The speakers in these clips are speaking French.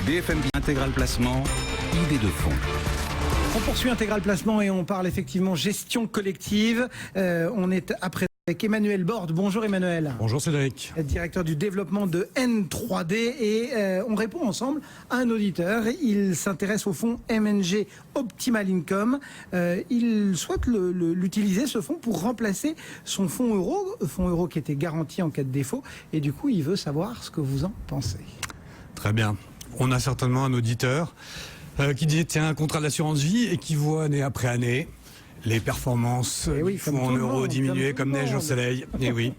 BFM Intégral Placement, idée de fond. On poursuit Intégral Placement et on parle effectivement gestion collective. On est après avec Emmanuel Borde. Bonjour Emmanuel. Bonjour Cédric. Directeur du développement de N3D et on répond ensemble à un auditeur. Il s'intéresse au fonds MNG Optimal Income. Il souhaite l'utiliser, ce fonds, pour remplacer son fonds euro qui était garanti en cas de défaut. Et du coup, il veut savoir ce que vous en pensez. Très bien. On a certainement un auditeur qui détient un contrat d'assurance vie et qui voit année après année les performances du fonds en euros diminuer comme neige au soleil. Et oui.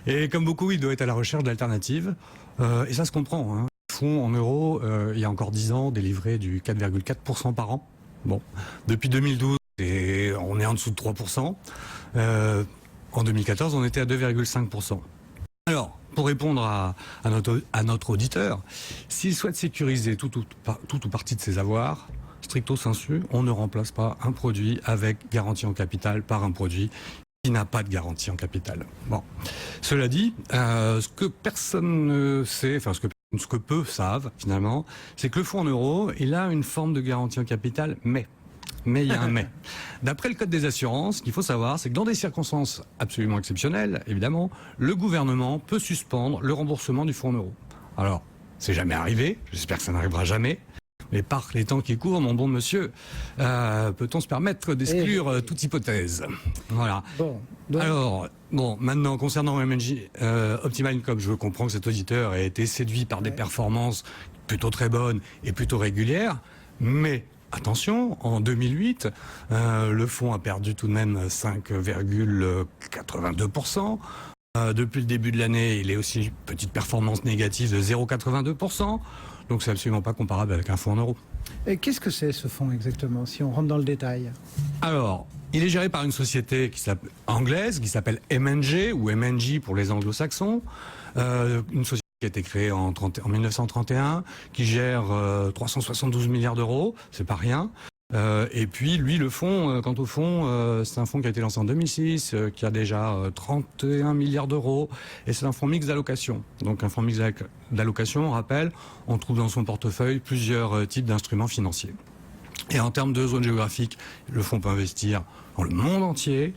Et comme beaucoup, il doit être à la recherche d'alternatives. Et ça se comprend. Hein. Le fonds en euros, il y a encore 10 ans, délivrait du 4,4% par an. Bon, depuis 2012, on est en dessous de 3%. En 2014, on était à 2,5%. Alors, pour répondre à notre auditeur, s'il souhaite sécuriser tout ou partie de ses avoirs, stricto sensu, on ne remplace pas un produit avec garantie en capital par un produit qui n'a pas de garantie en capital. Bon. Cela dit, ce que personne ne sait, enfin ce que peu savent finalement, c'est que le fonds en euros, il a une forme de garantie en capital, mais il y a un mais. D'après le Code des assurances, ce qu'il faut savoir, c'est que dans des circonstances absolument exceptionnelles, évidemment, le gouvernement peut suspendre le remboursement du fonds en euros. Alors, c'est jamais arrivé, j'espère que ça n'arrivera jamais. Mais par les temps qui courent, mon bon monsieur, peut-on se permettre d'exclure toute hypothèse? Voilà. Alors, maintenant, concernant MNG Optimal Income, je comprends que cet auditeur ait été séduit par des performances plutôt très bonnes et plutôt régulières, mais attention, en 2008, le fonds a perdu tout de même 5,82%. Depuis le début de l'année, il est aussi une petite performance négative de 0,82%. Donc c'est absolument pas comparable avec un fonds en euros. Et qu'est-ce que c'est ce fonds exactement, si on rentre dans le détail? Alors, il est géré par une société anglaise qui s'appelle MNG ou MNG pour les anglo-saxons. Une société qui a été créée en 1931, qui gère 372 milliards d'euros, c'est pas rien. Et puis lui, le fonds, quant au fonds, c'est un fonds qui a été lancé en 2006, qui a déjà 31 milliards d'euros, et c'est un fonds mixte d'allocation. Donc un fonds mixte d'allocation, on rappelle, on trouve dans son portefeuille plusieurs types d'instruments financiers. Et en termes de zone géographique, le fonds peut investir dans le monde entier,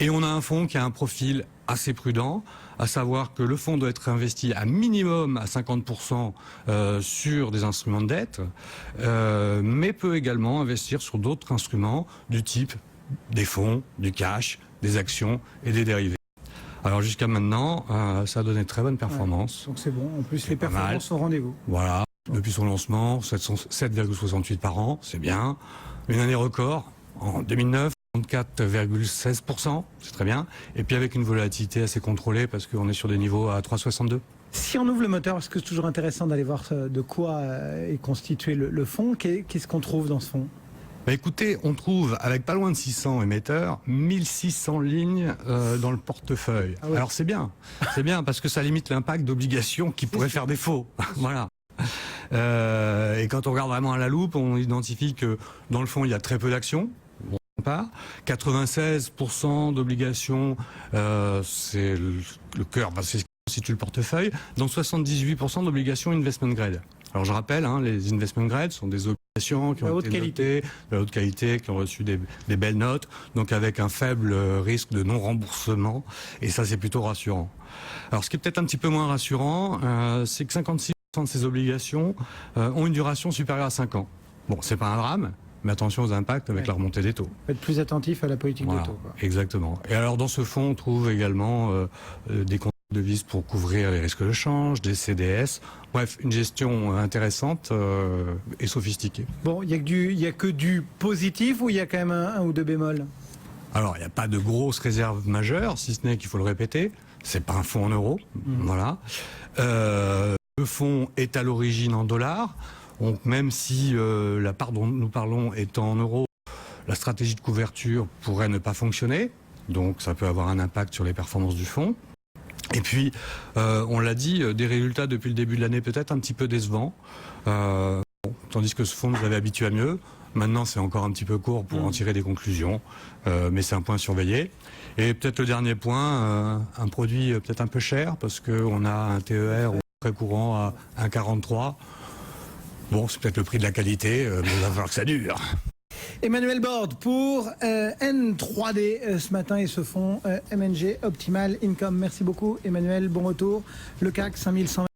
et on a un fonds qui a un profil assez prudent, à savoir que le fonds doit être investi à minimum à 50% sur des instruments de dette, mais peut également investir sur d'autres instruments du type des fonds, du cash, des actions et des dérivés. Alors jusqu'à maintenant, ça a donné de très bonnes performances. Ouais, donc c'est bon, en plus les performances sont au rendez-vous. Voilà, depuis son lancement, 7,68 par an, c'est bien. Une année record en 2009. 4,16%, c'est très bien. Et puis avec une volatilité assez contrôlée parce qu'on est sur des niveaux à 3,62. Si on ouvre le moteur, parce que c'est toujours intéressant d'aller voir de quoi est constitué le fonds, qu'est-ce qu'on trouve dans ce fonds? Écoutez, on trouve avec pas loin de 600 émetteurs, 1600 lignes dans le portefeuille. Ah ouais. Alors c'est bien parce que ça limite l'impact d'obligations qui pourraient faire défaut. Voilà. Et quand on regarde vraiment à la loupe, on identifie que dans le fonds, il y a très peu d'actions. 96% d'obligations, c'est le cœur, c'est ce qui constitue le portefeuille, dans 78% d'obligations investment grade. Alors je rappelle, les investment grade sont des obligations qui ont été notées de la haute qualité, qui ont reçu des belles notes, donc avec un faible risque de non-remboursement, et ça c'est plutôt rassurant. Alors ce qui est peut-être un petit peu moins rassurant, c'est que 56% de ces obligations ont une duration supérieure à 5 ans. Bon, c'est pas un drame, mais attention aux impacts avec la remontée des taux. Être plus attentif à la politique des taux. Exactement. Et alors dans ce fonds, on trouve également des comptes de devises pour couvrir les risques de change, des CDS. Bref, une gestion intéressante et sophistiquée. Bon, il y a que du positif ou il y a quand même un ou deux bémols? Alors, il n'y a pas de grosses réserves majeures, si ce n'est qu'il faut le répéter. C'est pas un fonds en euros. Voilà. Le fonds est à l'origine en dollars. Donc même si la part dont nous parlons est en euros, la stratégie de couverture pourrait ne pas fonctionner. Donc ça peut avoir un impact sur les performances du fonds. Et puis, on l'a dit, des résultats depuis le début de l'année peut-être un petit peu décevants. Tandis que ce fonds nous avait habitués à mieux. Maintenant, c'est encore un petit peu court pour en tirer des conclusions. Mais c'est un point surveillé. Et peut-être le dernier point, un produit peut-être un peu cher parce qu'on a un TER très courant à 1,43. Bon, c'est peut-être le prix de la qualité, mais il va falloir que ça dure. Emmanuel Borde pour N3D ce matin et ce fonds MNG Optimal Income. Merci beaucoup Emmanuel, bon retour. Le CAC 5120.